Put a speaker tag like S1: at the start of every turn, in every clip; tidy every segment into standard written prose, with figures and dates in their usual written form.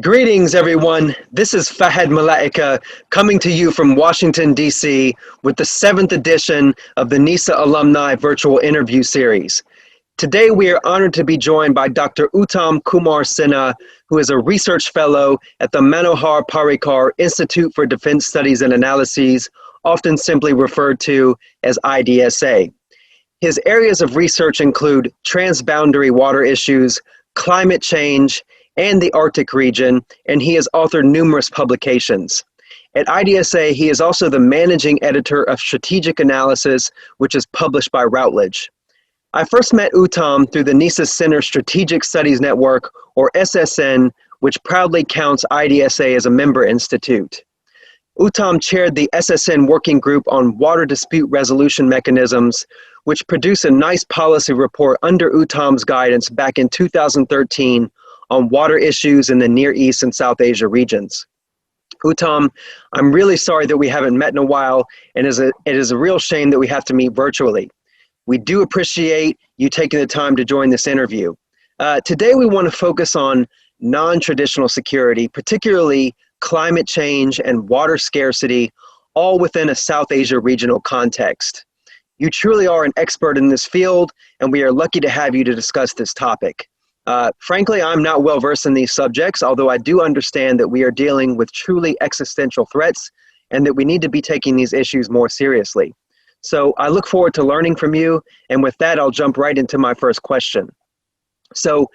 S1: Greetings, everyone. This is Fahad Malaika coming to you from Washington, D.C. with the 7th edition of the NESA Alumni Virtual Interview Series. Today, we are honored to be joined by Dr. Uttam Kumar Sinha, who is a research fellow at the Manohar Parrikar Institute for Defence Studies and Analyses, often simply referred to as IDSA. His areas of research include transboundary water issues, climate change, and the Arctic region, and he has authored numerous publications. At IDSA, he is also the managing editor of Strategic Analysis, which is published by Routledge. I first met Uttam through the NESA Center Strategic Studies Network, or SSN, which proudly counts IDSA as a member institute. Uttam chaired the SSN Working Group on Water Dispute Resolution Mechanisms, which produced a nice policy report under Uttam's guidance back in 2013 on water issues in the Near East and South Asia regions. Uttam, I'm really sorry that we haven't met in a while, and it is a real shame that we have to meet virtually. We do appreciate you taking the time to join this interview. Today we want to focus on non-traditional security, particularly climate change and water scarcity, all within a South Asia regional context. You truly are an expert in this field, and we are lucky to have you to discuss this topic. Frankly, I'm not well versed in these subjects, although I do understand that we are dealing with truly existential threats and that we need to be taking these issues more seriously. So I look forward to learning from you, and with that, I'll jump right into my first question. So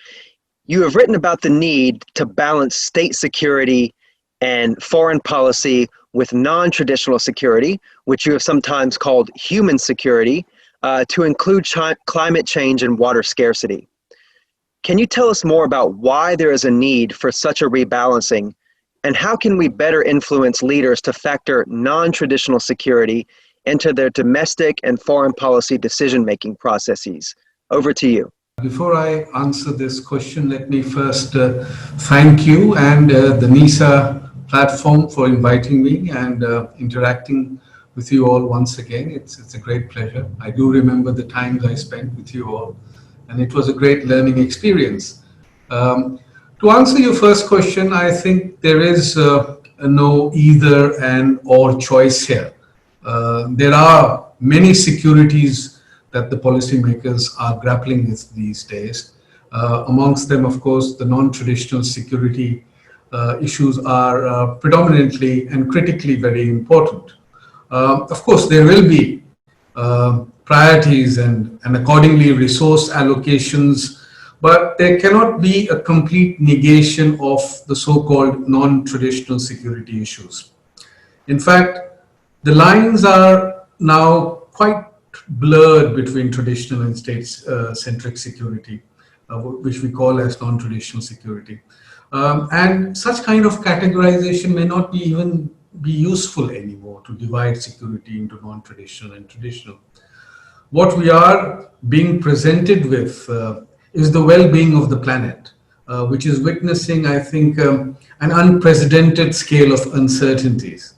S1: you have written about the need to balance state security and foreign policy with non-traditional security, which you have sometimes called human security, to include climate change and water scarcity. Can you tell us more about why there is a need for such a rebalancing, and how can we better influence leaders to factor non-traditional security into their domestic and foreign policy decision-making processes? Over to you.
S2: Before I answer this question, let me first thank you and the NESA platform for inviting me and interacting with you all once again. It's a great pleasure. I do remember the times I spent with you all, and it was a great learning experience. To answer your first question, I think there is no either and or choice here. There are many securities that the policymakers are grappling with these days. Amongst them, of course, the non-traditional security issues are predominantly and critically very important. Of course, there will be priorities and accordingly resource allocations, but there cannot be a complete negation of the so-called non-traditional security issues. In fact, the lines are now quite blurred between traditional and state-centric security, which we call as non-traditional security. And such kind of categorization may not even be useful anymore to divide security into non-traditional and traditional. What we are being presented with is the well-being of the planet, which is witnessing, I think, an unprecedented scale of uncertainties.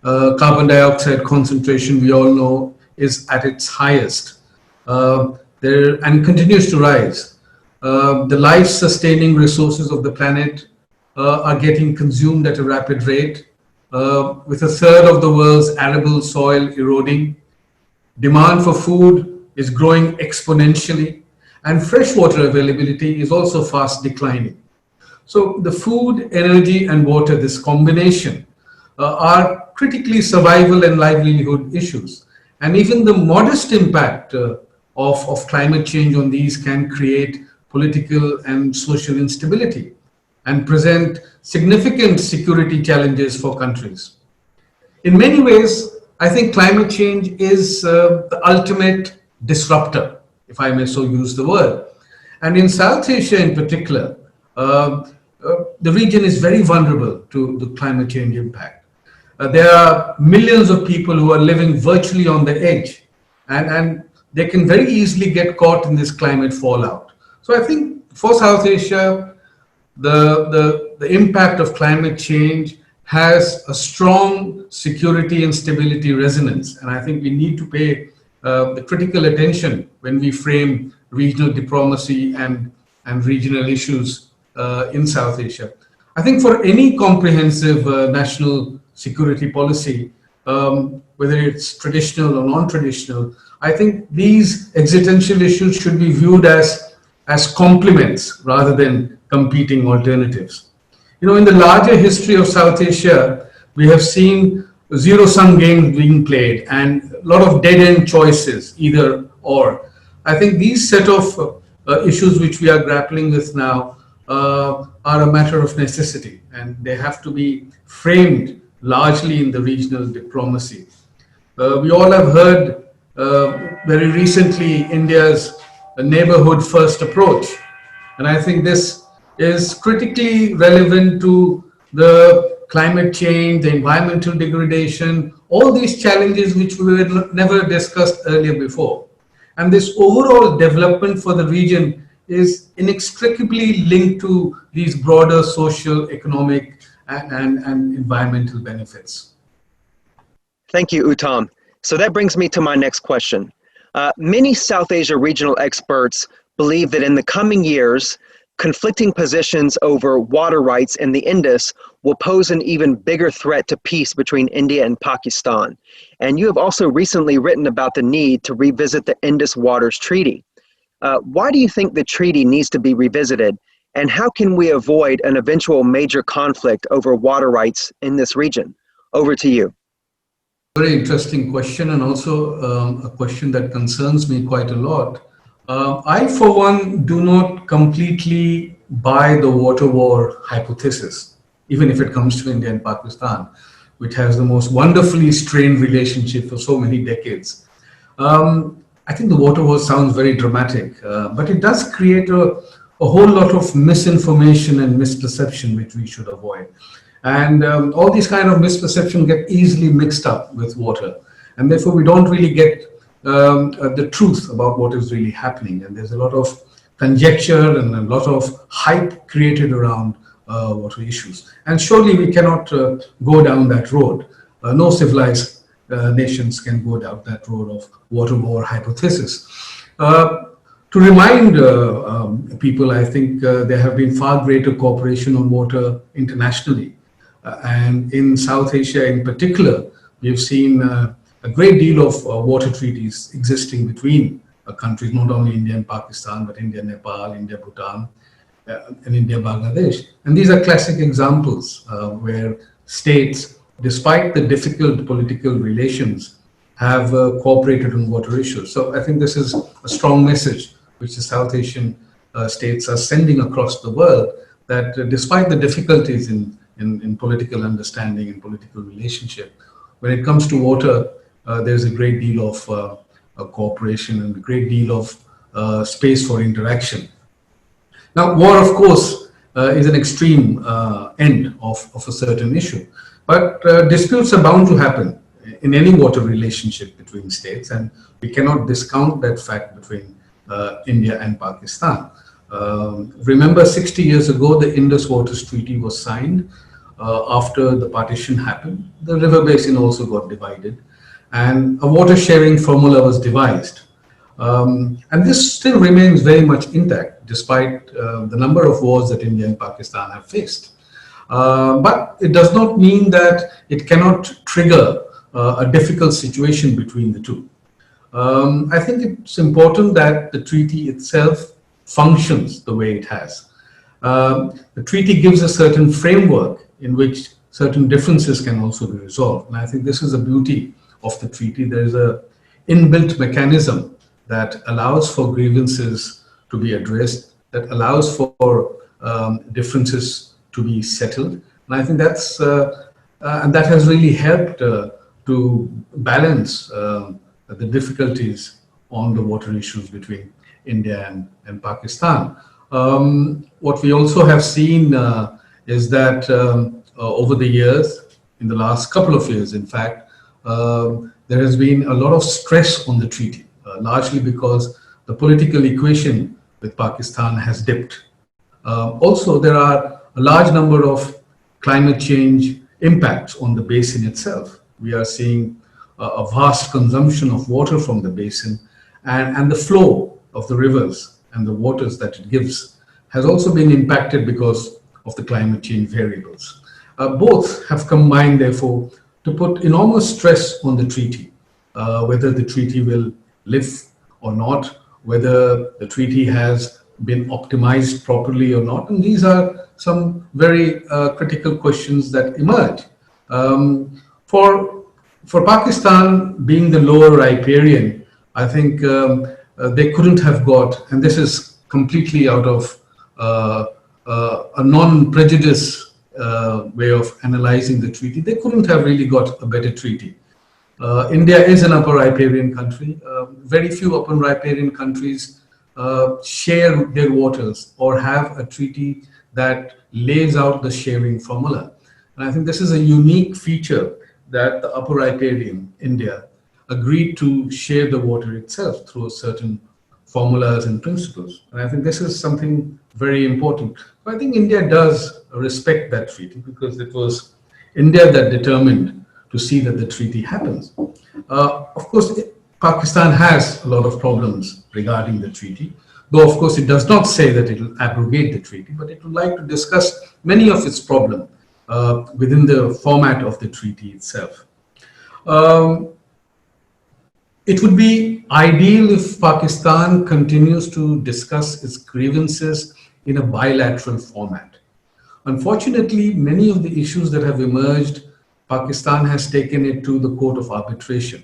S2: Carbon dioxide concentration, we all know, is at its highest and continues to rise. The life-sustaining resources of the planet are getting consumed at a rapid rate, with a third of the world's arable soil eroding. Demand for food is growing exponentially, and freshwater availability is also fast declining. So the food, energy, and water, this combination, are critically survival and livelihood issues. And even the modest impact of climate change on these can create political and social instability and present significant security challenges for countries. In many ways, I think climate change is the ultimate disruptor, if I may so use the word. And in South Asia in particular, the region is very vulnerable to the climate change impact. There are millions of people who are living virtually on the edge, and they can very easily get caught in this climate fallout. So I think for South Asia, the impact of climate change has a strong security and stability resonance. And I think we need to pay the critical attention when we frame regional diplomacy and regional issues in South Asia. I think for any comprehensive national security policy, whether it's traditional or non-traditional, I think these existential issues should be viewed as complements rather than competing alternatives. You know, in the larger history of South Asia, we have seen zero-sum games being played and a lot of dead-end choices, either or. I think these set of issues which we are grappling with now are a matter of necessity, and they have to be framed largely in the regional diplomacy. We all have heard very recently India's neighborhood first approach. And I think this is critically relevant to the climate change, the environmental degradation, all these challenges which we were never discussed earlier before. And this overall development for the region is inextricably linked to these broader social, economic, and environmental benefits.
S1: Thank you, Uttam. So that brings me to my next question. Many South Asia regional experts believe that in the coming years, conflicting positions over water rights in the Indus will pose an even bigger threat to peace between India and Pakistan. And you have also recently written about the need to revisit the Indus Waters Treaty. Why do you think the treaty needs to be revisited, and how can we avoid an eventual major conflict over water rights in this region? Over to you.
S2: Very interesting question, and also a question that concerns me quite a lot. I, for one, do not completely buy the water war hypothesis, even if it comes to India and Pakistan, which has the most wonderfully strained relationship for so many decades. I think the water war sounds very dramatic, but it does create a whole lot of misinformation and misperception, which we should avoid. And all these kind of misperceptions get easily mixed up with water. And therefore, we don't really get the truth about what is really happening. And there's a lot of conjecture and a lot of hype created around water issues. And surely we cannot go down that road. No civilized nations can go down that road of water war hypothesis. To remind people, I think there have been far greater cooperation on water internationally. And in South Asia in particular, we've seen a great deal of water treaties existing between countries, not only India and Pakistan, but India, Nepal, India, Bhutan, and India, Bangladesh. And these are classic examples where states, despite the difficult political relations, have cooperated on water issues. So I think this is a strong message which the South Asian states are sending across the world, that despite the difficulties in political understanding and political relationship, when it comes to water, there's a great deal of cooperation and a great deal of space for interaction. Now, war, of course, is an extreme end of a certain issue, but disputes are bound to happen in any water relationship between states, and we cannot discount that fact between India and Pakistan. Remember, 60 years ago, the Indus Waters Treaty was signed. After the partition happened, the river basin also got divided, and a water sharing formula was devised. And this still remains very much intact, despite the number of wars that India and Pakistan have faced. But it does not mean that it cannot trigger a difficult situation between the two. I think it's important that the treaty itself functions the way it has. The treaty gives a certain framework in which certain differences can also be resolved. And I think this is the beauty of the treaty. There is an inbuilt mechanism that allows for grievances to be addressed, that allows for differences to be settled. And I think that's and that has really helped to balance the difficulties on the water issues between India and Pakistan. What we also have seen is that over the years, in the last couple of years, in fact, there has been a lot of stress on the treaty, largely because the political equation with Pakistan has dipped. Also, there are a large number of climate change impacts on the basin itself. We are seeing a vast consumption of water from the basin, and the flow of the rivers and the waters that it gives has also been impacted because of the climate change variables. Both have combined, therefore, to put enormous stress on the treaty, whether the treaty will live or not, whether the treaty has been optimized properly or not. And these are some very critical questions that emerge. For Pakistan being the lower riparian, I think they couldn't have got, and this is completely out of a non-prejudice way of analyzing the treaty, they couldn't have really got a better treaty. India is an upper riparian country. Very few upper riparian countries share their waters or have a treaty that lays out the sharing formula. And I think this is a unique feature that the upper riparian, India, agreed to share the water itself through certain formulas and principles. And I think this is something very important. I think India does respect that treaty because it was India that determined to see that the treaty happens. Of course, Pakistan has a lot of problems regarding the treaty, though of course it does not say that it will abrogate the treaty, but it would like to discuss many of its problems within the format of the treaty itself. It would be ideal if Pakistan continues to discuss its grievances in a bilateral format. Unfortunately, many of the issues that have emerged, Pakistan has taken it to the court of arbitration,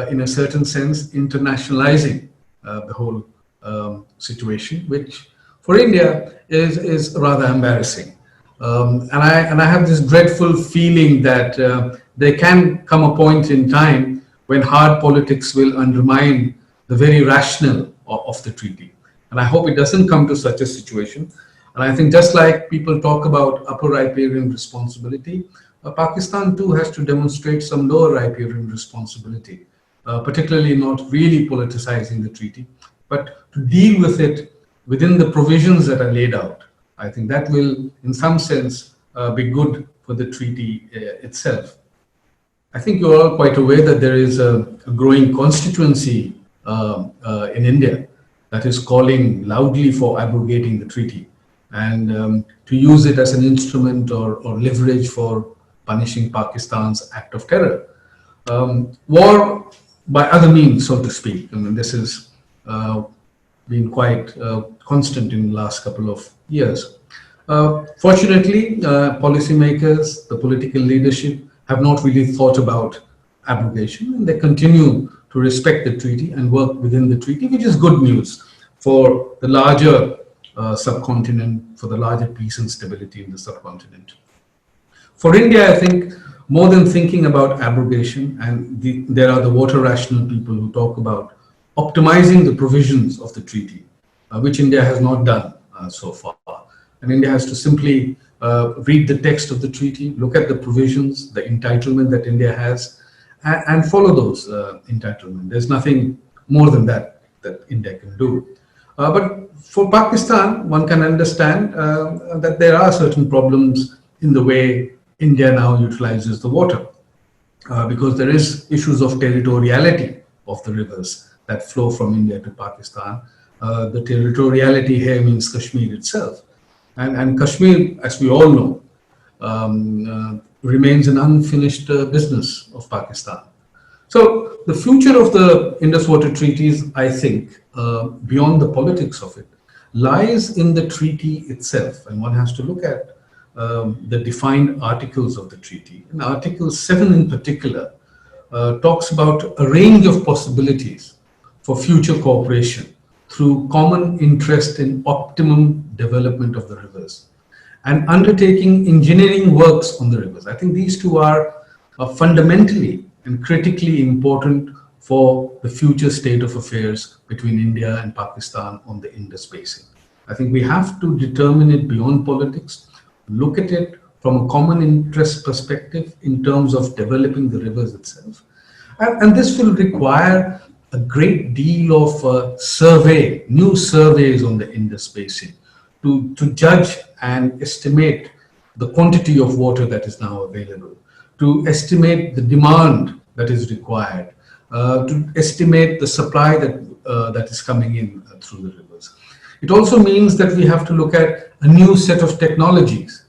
S2: in a certain sense, internationalizing the whole situation, which for India is rather embarrassing. And I have this dreadful feeling that there can come a point in time when hard politics will undermine the very rationale of the treaty. And I hope it doesn't come to such a situation. And I think just like people talk about upper riparian responsibility, Pakistan too has to demonstrate some lower riparian responsibility, particularly not really politicizing the treaty, but to deal with it within the provisions that are laid out. I think that will, in some sense, be good for the treaty itself. I think you're all quite aware that there is a growing constituency in India that is calling loudly for abrogating the treaty and to use it as an instrument or leverage for punishing Pakistan's act of terror. War by other means, so to speak. I mean, this has been quite constant in the last couple of years. Fortunately, policymakers, the political leadership have not really thought about abrogation, and they continue to respect the treaty and work within the treaty, which is good news for the larger subcontinent, for the larger peace and stability in the subcontinent. For India, I think more than thinking about abrogation, and there are the water rational people who talk about optimizing the provisions of the treaty, which India has not done so far. And India has to simply read the text of the treaty, look at the provisions, the entitlement that India has, and follow those entitlements. There's nothing more than that India can do. But for Pakistan, one can understand that there are certain problems in the way India now utilizes the water, because there is issues of territoriality of the rivers that flow from India to Pakistan. The territoriality here means Kashmir itself. And Kashmir, as we all know, remains an unfinished business of Pakistan. So the future of the Indus Water Treaties, I think, beyond the politics of it, lies in the treaty itself. And one has to look at the defined articles of the treaty. And Article 7 in particular talks about a range of possibilities for future cooperation through common interest in optimum development of the rivers and undertaking engineering works on the rivers. I think these two are fundamentally and critically important for the future state of affairs between India and Pakistan on the Indus Basin. I think we have to determine it beyond politics, look at it from a common interest perspective in terms of developing the rivers itself. And this will require a great deal of new surveys on the Indus Basin to judge and estimate the quantity of water that is now available, to estimate the demand that is required, to estimate the supply that is coming in through the rivers. It also means that we have to look at a new set of technologies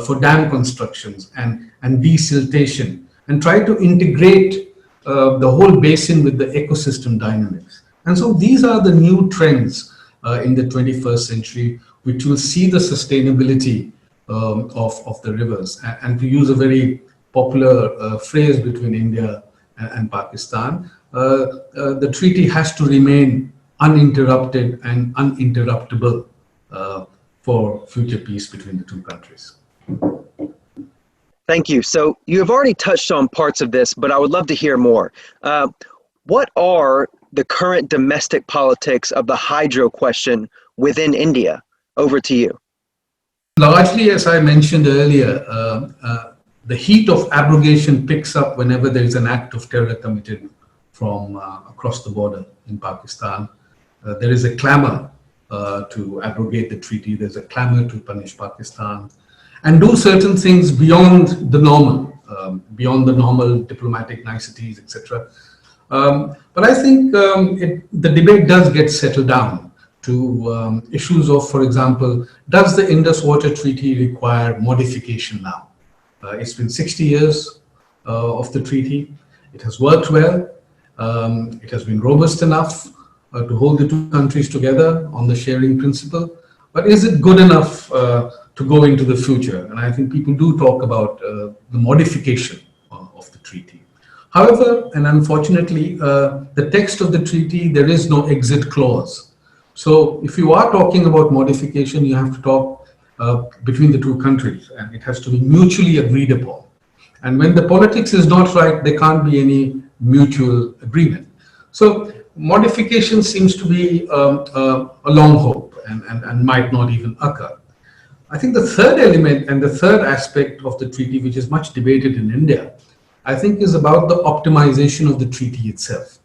S2: for dam constructions and desiltation, and try to integrate the whole basin with the ecosystem dynamics. And so these are the new trends in the 21st century, which will see the sustainability of the rivers. And to use a very popular phrase between India and Pakistan, the treaty has to remain uninterrupted and uninterruptible for future peace between the two countries.
S1: Thank you. So you have already touched on parts of this, but I would love to hear more. What are the current domestic politics of the hydro question within India? Over to you.
S2: Largely, as I mentioned earlier, the heat of abrogation picks up whenever there is an act of terror committed from across the border in Pakistan. There is a clamor to abrogate the treaty. There's a clamor to punish Pakistan and do certain things beyond the normal diplomatic niceties, etc. But I think the debate does get settled down to issues of, for example, does the Indus Water Treaty require modification now? It's been 60 years of the treaty. It has worked well. It has been robust enough to hold the two countries together on the sharing principle. But is it good enough to go into the future? And I think people do talk about the modification of the treaty. However, and unfortunately, the text of the treaty, there is no exit clause. So if you are talking about modification, you have to talk between the two countries, and it has to be mutually agreed upon. And when the politics is not right, there can't be any mutual agreement. So modification seems to be a long hope and might not even occur. I think the third element and the third aspect of the treaty, which is much debated in India, I think is about the optimization of the treaty itself.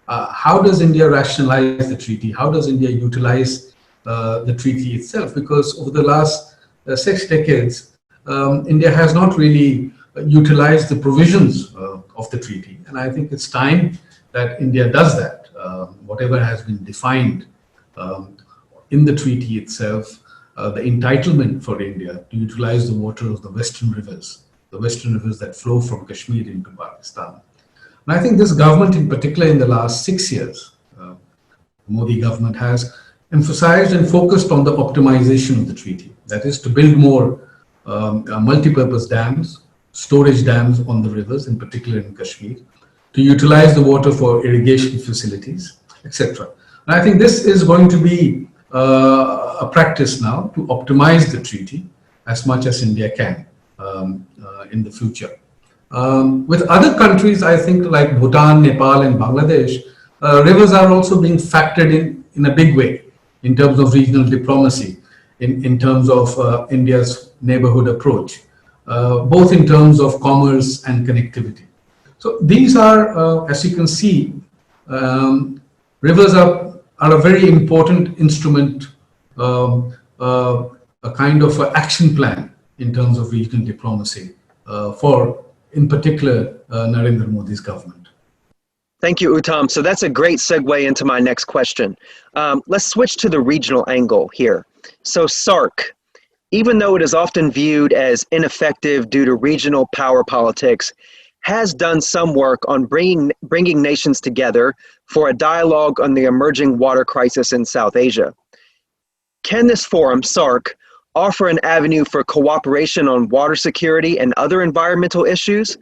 S2: How does India rationalize the treaty? How does India utilize the treaty itself? Because over the last 6 decades, India has not really utilized the provisions of the treaty. And I think it's time that India does that. Whatever has been defined in the treaty itself, the entitlement for India to utilize the water of the western rivers that flow from Kashmir into Pakistan. And I think this government in particular in the last 6 years, Modi government has emphasized and focused on the optimization of the treaty. That is to build more multi-purpose dams, storage dams on the rivers, in particular in Kashmir, to utilize the water for irrigation facilities, etc. And I think this is going to be a practice now to optimize the treaty as much as India can in the future. With other countries, I think like Bhutan, Nepal and Bangladesh, rivers are also being factored in a big way in terms of regional diplomacy, in terms of India's neighborhood approach, both in terms of commerce and connectivity. So these are, as you can see, rivers are a very important instrument, a kind of action plan in terms of regional diplomacy for, in particular, Narendra Modi's government.
S1: Thank you, Uttam. So that's a great segue into my next question. Let's switch to the regional angle here. So SAARC, even though it is often viewed as ineffective due to regional power politics, has done some work on bringing nations together for a dialogue on the emerging water crisis in South Asia. Can this forum, SAARC, offer an avenue for cooperation on water security and other environmental issues?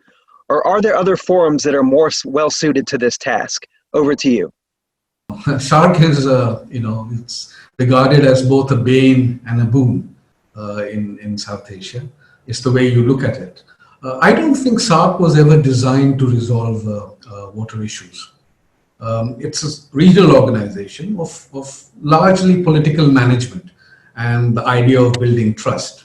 S1: Or are there other forums that are more well-suited to this task? Over to you.
S2: SAARC is, it's regarded as both a bane and a boon in South Asia. It's the way you look at it. I don't think SAARC was ever designed to resolve water issues. It's a regional organization of largely political management and the idea of building trust.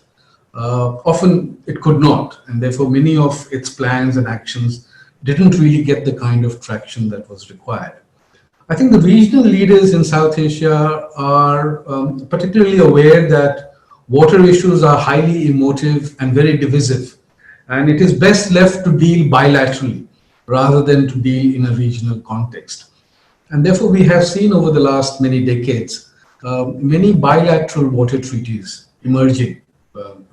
S2: Often it could not, and therefore many of its plans and actions didn't really get the kind of traction that was required. I think the regional leaders in South Asia are particularly aware that water issues are highly emotive and very divisive, and it is best left to deal bilaterally rather than to deal in a regional context. And therefore we have seen over the last many decades many bilateral water treaties emerging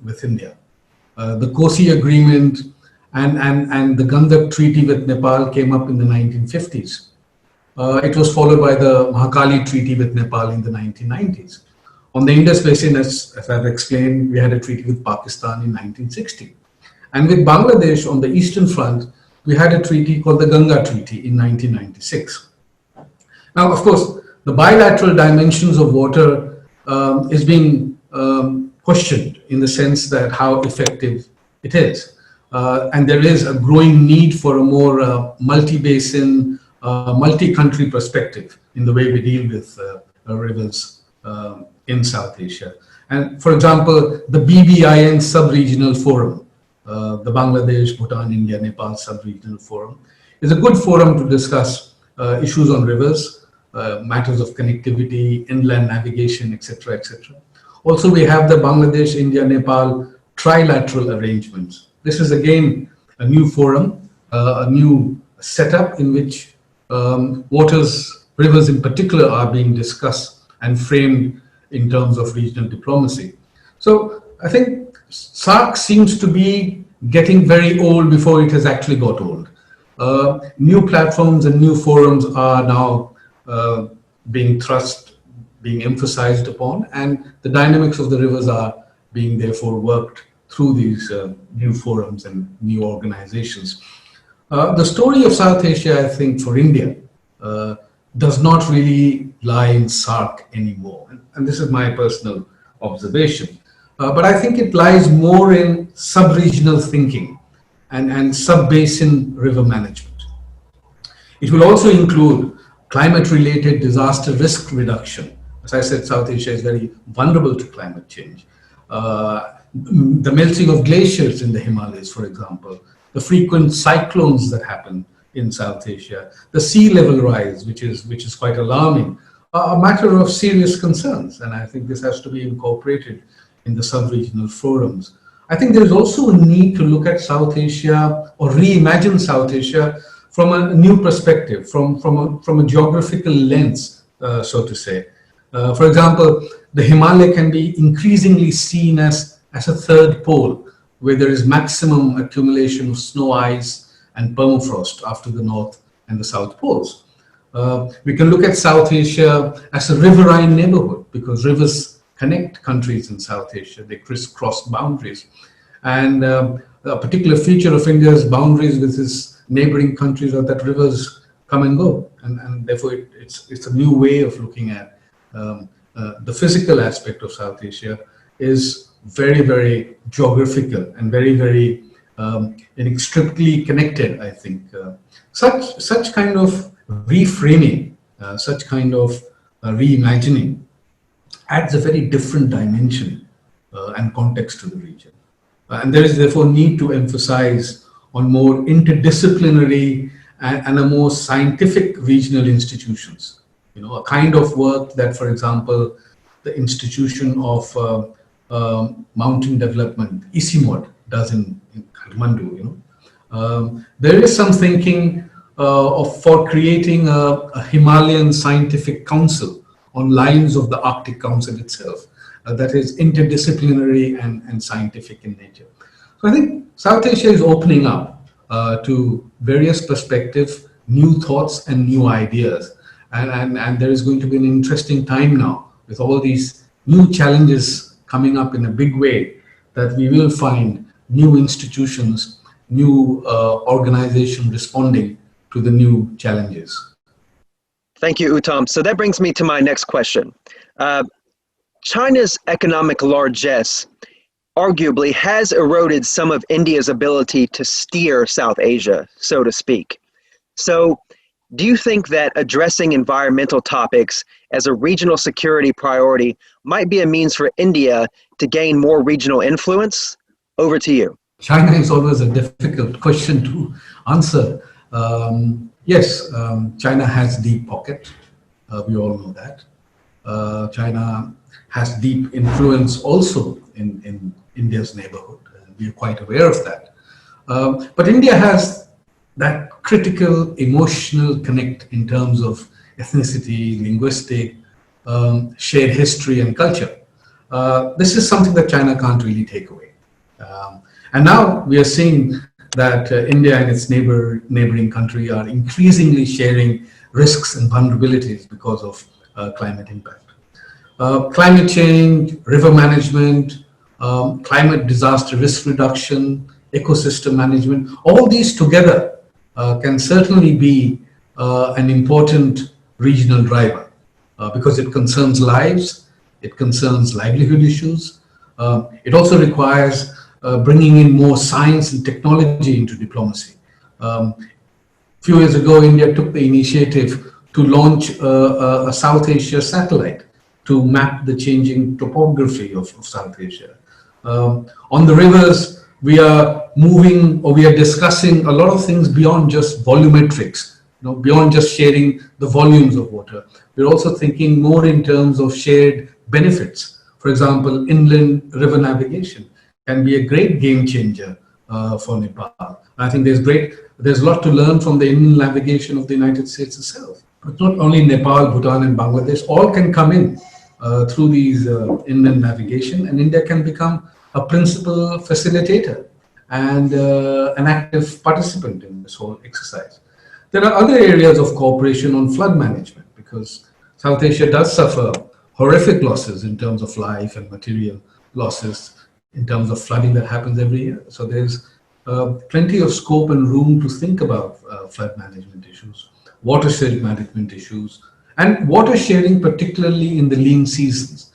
S2: with India. The Kosi Agreement and the Gandak Treaty with Nepal came up in the 1950s. It was followed by the Mahakali Treaty with Nepal in the 1990s. On the Indus Basin, as I've explained, we had a treaty with Pakistan in 1960. And with Bangladesh on the eastern front, we had a treaty called the Ganga Treaty in 1996. Now, of course, the bilateral dimensions of water is being questioned in the sense that how effective it is. And there is a growing need for a more multi-basin, multi-country perspective in the way we deal with rivers in South Asia. And for example, the BBIN Sub-Regional Forum, the Bangladesh, Bhutan, India, Nepal Sub-Regional Forum, is a good forum to discuss issues on rivers, matters of connectivity, inland navigation, etc., etc. Also, we have the Bangladesh, India, Nepal trilateral arrangements. This is again a new forum, a new setup in which rivers in particular are being discussed and framed in terms of regional diplomacy. So I think SAARC seems to be getting very old before it has actually got old. New platforms and new forums are now being emphasized upon, and the dynamics of the rivers are being therefore worked through these new forums and new organizations. The story of South Asia, I think, for India does not really lie in SAARC anymore. And this is my personal observation. But I think it lies more in sub-regional thinking and sub-basin river management. It will also include climate-related disaster risk reduction. As I said, South Asia is very vulnerable to climate change. The melting of glaciers in the Himalayas, for example, the frequent cyclones that happen in South Asia, the sea level rise, which is quite alarming, are a matter of serious concerns. And I think this has to be incorporated in the sub-regional forums. I think there is also a need to look at South Asia or reimagine South Asia from a new perspective, from a geographical lens, so to say. For example, the Himalaya can be increasingly seen as a third pole, where there is maximum accumulation of snow, ice, and permafrost after the North and the South poles. We can look at South Asia as a riverine neighborhood because rivers connect countries in South Asia. They crisscross boundaries. And a particular feature of India's boundaries with its neighboring countries are that rivers come and go. And therefore, it's a new way of looking at the physical aspect of South Asia is very, very geographical and very, very inextricably connected, I think. Such kind of reframing, such kind of reimagining adds a very different dimension and context to the region. And there is therefore need to emphasize on more interdisciplinary and a more scientific regional institutions. You know, a kind of work that, for example, the institution of mountain development, ISIMOD, does in Kathmandu. You know, there is some thinking for creating a Himalayan scientific council on lines of the Arctic Council itself, that is interdisciplinary and scientific in nature. So I think South Asia is opening up to various perspectives, new thoughts and new ideas. And there is going to be an interesting time now with all these new challenges coming up in a big way, that we will find new institutions, new organizations responding to the new challenges.
S1: Thank you, Uttam. So that brings me to my next question. China's economic largesse arguably has eroded some of India's ability to steer South Asia, so to speak. So do you think that addressing environmental topics as a regional security priority might be a means for India to gain more regional influence? Over to you.
S2: China is always a difficult question to answer. Yes, China has deep pocket. We all know that. China has deep influence also in India's neighborhood. We are quite aware of that. But India has that critical emotional connect in terms of ethnicity, linguistic, shared history and culture. This is something that China can't really take away. And now we are seeing that India and its neighboring country are increasingly sharing risks and vulnerabilities because of climate impact. Climate change, river management, climate disaster risk reduction, ecosystem management, all these together can certainly be an important regional driver because it concerns lives, it concerns livelihood issues. It also requires bringing in more science and technology into diplomacy. A few years ago, India took the initiative to launch a South Asia satellite to map the changing topography of South Asia. On the rivers, we are moving or we are discussing a lot of things beyond just volumetrics, beyond just sharing the volumes of water. We're also thinking more in terms of shared benefits. For example, inland river navigation can be a great game changer for Nepal. I think there's a lot to learn from the inland navigation of the United States itself. But not only Nepal, Bhutan, and Bangladesh, all can come in through these inland navigation, and India can become a principal facilitator and an active participant in this whole exercise. There are other areas of cooperation on flood management because South Asia does suffer horrific losses in terms of life and material losses in terms of flooding that happens every year. So there's plenty of scope and room to think about flood management issues, watershed management issues, and water sharing, particularly in the lean seasons,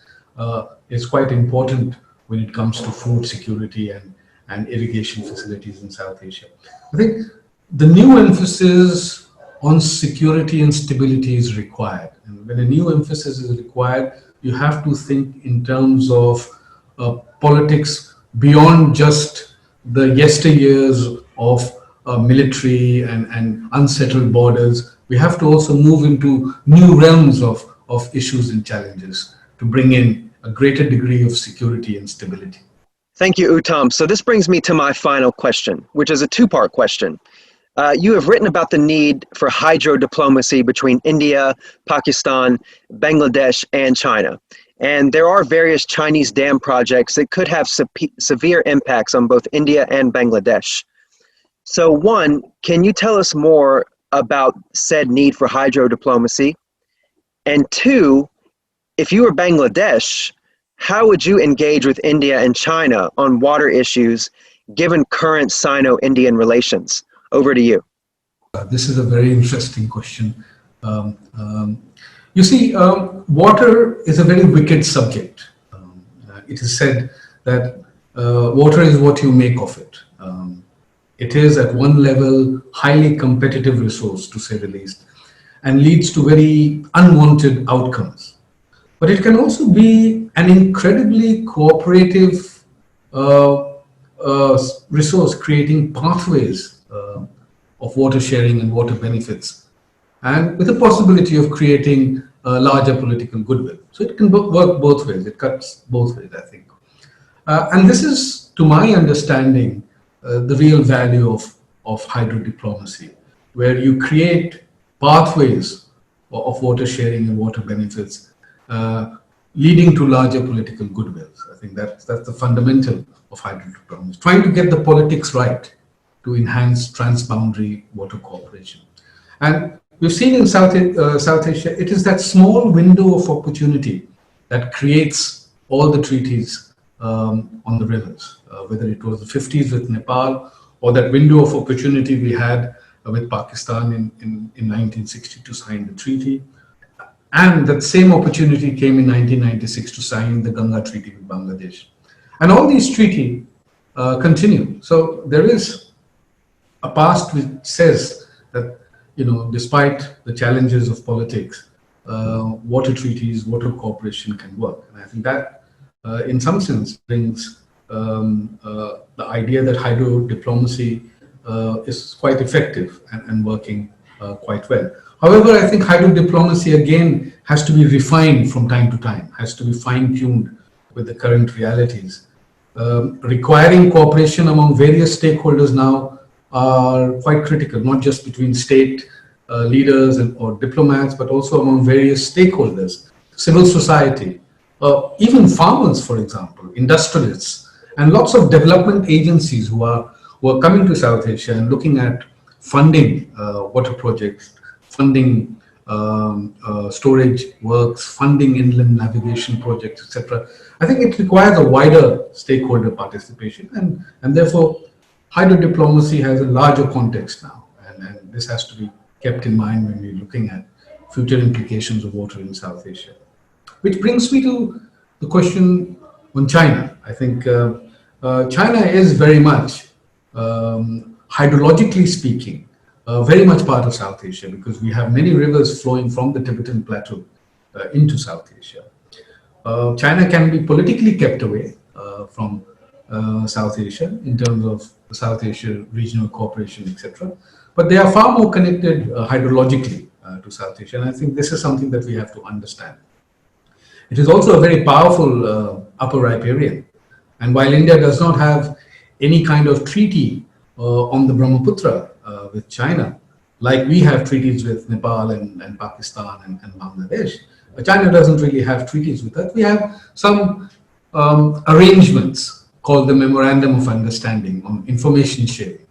S2: is quite important when it comes to food security and irrigation facilities in South Asia. I think the new emphasis on security and stability is required. And when a new emphasis is required, you have to think in terms of politics beyond just the yesteryears of military and unsettled borders. We have to also move into new realms of issues and challenges to bring in a greater degree of security and stability.
S1: Thank you, Uttam. So this brings me to my final question, which is a two-part question. You have written about the need for hydro diplomacy between India, Pakistan, Bangladesh, and China. And there are various Chinese dam projects that could have severe impacts on both India and Bangladesh. So one, can you tell us more about said need for hydro diplomacy? And two, if you were Bangladesh, how would you engage with India and China on water issues given current Sino-Indian relations? Over to you.
S2: This is a very interesting question. You see, water is a very wicked subject. It is said that water is what you make of it. It is at one level highly competitive resource, to say the least, and leads to very unwanted outcomes. But it can also be an incredibly cooperative resource, creating pathways of water sharing and water benefits, and with the possibility of creating larger political goodwill. So it can work both ways. It cuts both ways, I think. And this is, to my understanding, the real value of hydro diplomacy, where you create pathways of water sharing and water benefits, leading to larger political goodwills. I think that's the fundamental of hydro diplomacy, trying to get the politics right to enhance transboundary water cooperation. And we've seen in South Asia, it is that small window of opportunity that creates all the treaties on the rivers, whether it was the 50s with Nepal or that window of opportunity we had with Pakistan in 1960 to sign the treaty. And that same opportunity came in 1996 to sign the Ganga Treaty with Bangladesh. And all these treaties continue. So there is a past which says that, despite the challenges of politics, water treaties, water cooperation can work. And I think that, in some sense, brings the idea that hydro diplomacy is quite effective and working quite well. However, I think hydro diplomacy, again, has to be refined from time to time, has to be fine-tuned with the current realities. Requiring cooperation among various stakeholders now are quite critical, not just between state leaders or diplomats, but also among various stakeholders civil society, even farmers, for example, industrialists, and lots of development agencies who are coming to South Asia and looking at funding water projects, funding storage works, funding inland navigation projects, etc. I think it requires a wider stakeholder participation, and therefore hydro diplomacy has a larger context now, and this has to be kept in mind when we're looking at future implications of water in South Asia. Which brings me to the question on China. I think China is very much, hydrologically speaking, very much part of South Asia, because we have many rivers flowing from the Tibetan Plateau into South Asia. China can be politically kept away from South Asia in terms of the South Asia Regional Cooperation, etc. But they are far more connected hydrologically to South Asia, and I think this is something that we have to understand. It is also a very powerful upper riparian, and while India does not have any kind of treaty on the Brahmaputra with China, like we have treaties with Nepal and Pakistan and Bangladesh, China doesn't really have treaties with us. We have some arrangements called the Memorandum of Understanding on Information Sharing,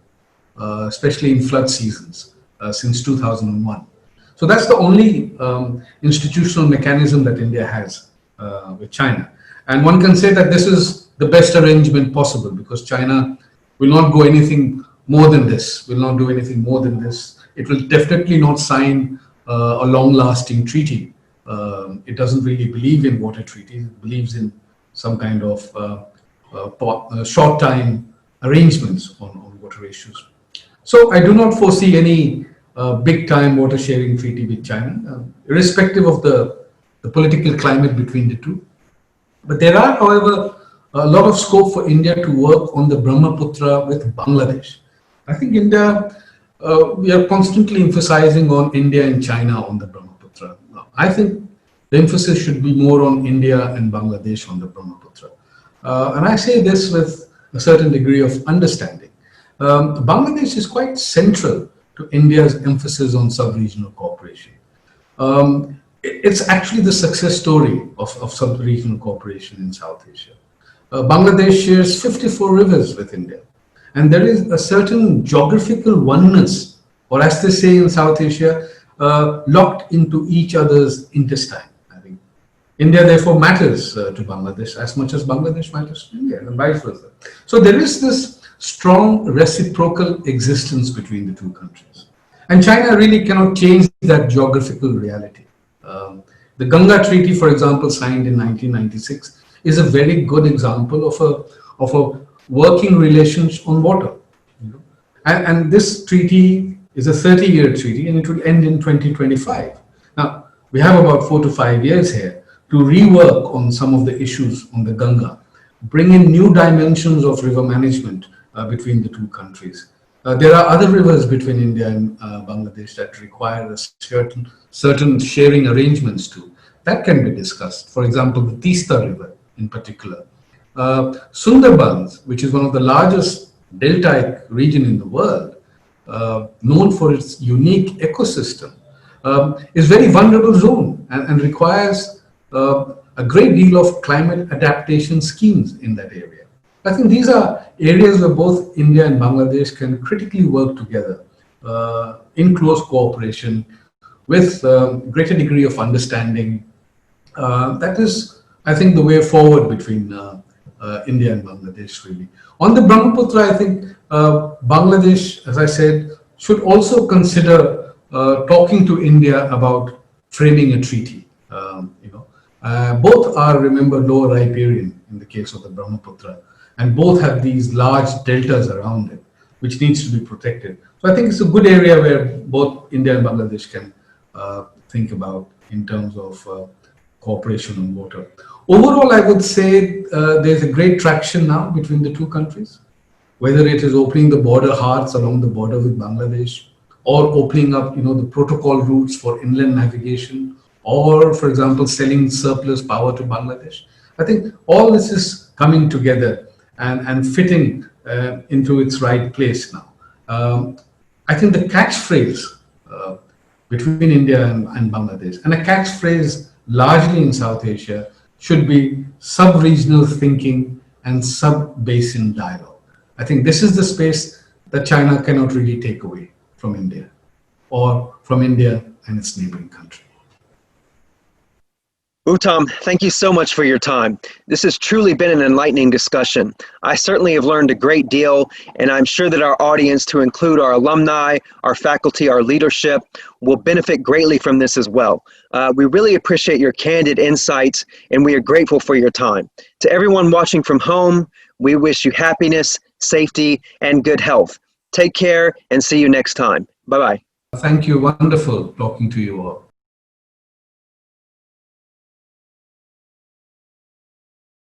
S2: especially in flood seasons since 2001. So that's the only institutional mechanism that India has with China. And one can say that this is the best arrangement possible, because China will not go anything more than this, will not do anything more than this. It will definitely not sign a long-lasting treaty. It doesn't really believe in water treaties. It believes in some kind of short-time arrangements on water issues. So I do not foresee any big-time water sharing treaty with China, irrespective of the political climate between the two. But there are, however, a lot of scope for India to work on the Brahmaputra with Bangladesh. I think India, we are constantly emphasizing on India and China on the Brahmaputra. I think the emphasis should be more on India and Bangladesh on the Brahmaputra. And I say this with a certain degree of understanding. Bangladesh is quite central to India's emphasis on sub-regional cooperation. It's actually the success story of sub-regional cooperation in South Asia. Bangladesh shares 54 rivers with India, and there is a certain geographical oneness, or as they say in South Asia, locked into each other's intestine. I think India therefore matters to Bangladesh as much as Bangladesh matters to India, and vice versa. So there is this strong reciprocal existence between the two countries, and China really cannot change that geographical reality. The Ganga Treaty, for example, signed in 1996, is a very good example of a working relations on water. And this treaty is a 30-year treaty, and it will end in 2025. Now, we have about 4 to 5 years here to rework on some of the issues on the Ganga, bring in new dimensions of river management between the two countries. There are other rivers between India and Bangladesh that require a certain sharing arrangements too. That can be discussed. For example, the Teesta River in particular. Sundarbans, which is one of the largest deltaic region in the world, known for its unique ecosystem, is very vulnerable zone and requires a great deal of climate adaptation schemes in that area. I think these are areas where both India and Bangladesh can critically work together in close cooperation with greater degree of understanding. That is, I think, the way forward between India and Bangladesh, really. On the Brahmaputra, I think Bangladesh, as I said, should also consider talking to India about framing a treaty. Both are, remember, lower riparian in the case of the Brahmaputra, and both have these large deltas around it, which needs to be protected. So I think it's a good area where both India and Bangladesh can think about in terms of cooperation on water. Overall, I would say there's a great traction now between the two countries, whether it is opening the border hearts along the border with Bangladesh, or opening up, the protocol routes for inland navigation, or, for example, selling surplus power to Bangladesh. I think all this is coming together and fitting into its right place now. I think the catchphrase between India and Bangladesh, and a catchphrase largely in South Asia, should be sub-regional thinking and sub-basin dialogue. I think this is the space that China cannot really take away from India or from India and its neighboring country.
S1: Uttam, thank you so much for your time. This has truly been an enlightening discussion. I certainly have learned a great deal, and I'm sure that our audience, to include our alumni, our faculty, our leadership, will benefit greatly from this as well. We really appreciate your candid insights, and we are grateful for your time. To everyone watching from home, we wish you happiness, safety, and good health. Take care, and see you next time. Bye-bye.
S2: Thank you. Wonderful talking to you all.